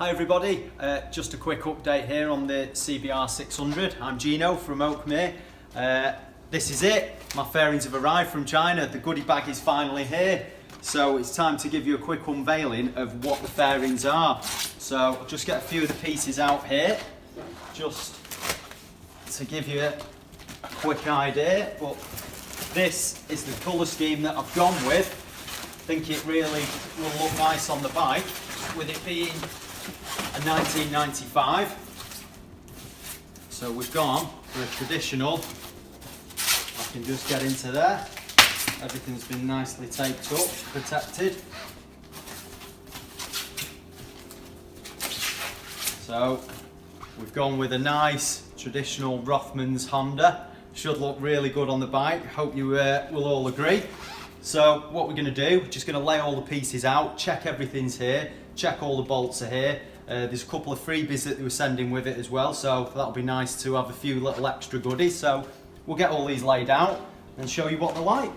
Hi everybody, just a quick update here on the CBR 600. I'm Gino from Oakmere. This is it, my fairings have arrived from China. The goodie bag is finally here. So it's time to give you a quick unveiling of what the fairings are. So I'll just get a few of the pieces out here, just to give you a quick idea. But this is the colour scheme that I've gone with. I think it really will look nice on the bike, with it being a 1995. So we've gone for a traditional. I can just get into there. Everything's been nicely taped up, protected. So we've gone with a nice traditional Rothmans Honda. Should look really good on the bike. Hope you will all agree. So what we're going to do, just going to lay all the pieces out, check everything's here, check all the bolts are here. There's a couple of freebies that they were sending with it as well, so that'll be nice to have a few little extra goodies. So we'll get all these laid out and show you what they're like.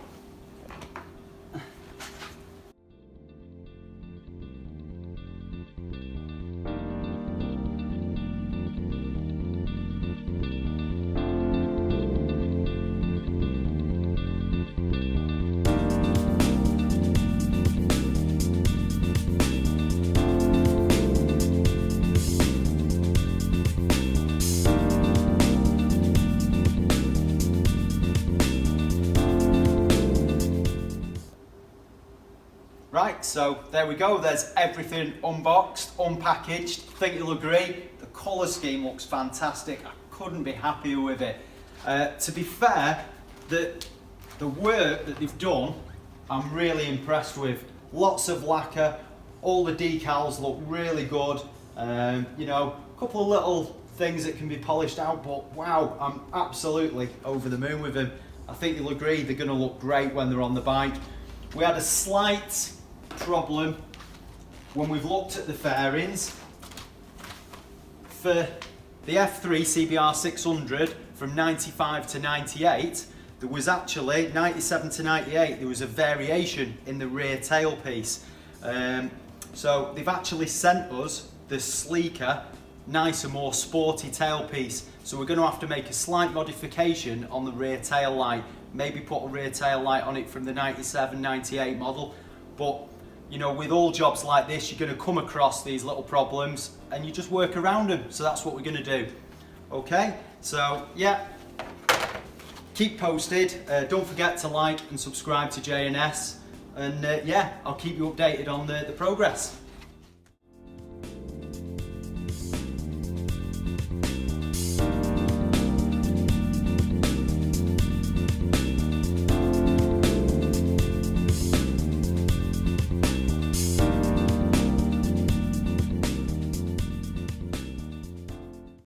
Right, so there we go, there's everything unboxed, unpackaged. I think you'll agree, the colour scheme looks fantastic. I couldn't be happier with it. To be fair, the work that they've done, I'm really impressed with. Lots of lacquer, all the decals look really good. You know, a couple of little things that can be polished out, but wow, I'm absolutely over the moon with them. I think you'll agree, they're going to look great when they're on the bike. We had a slight problem when we've looked at the fairings. For the F3 CBR 600 from 95 to 98, there was actually 97 to 98, there was a variation in the rear tailpiece. So they've actually sent us the sleeker, nicer, more sporty tailpiece. So we're going to have to make a slight modification on the rear tail light. Maybe put a rear tail light on it from the 97, 98 model. But you know, with all jobs like this, you're going to come across these little problems and you just work around them. So that's what we're going to do. Okay, so yeah, keep posted. Don't forget to like and subscribe to JNS. And yeah, I'll keep you updated on the progress.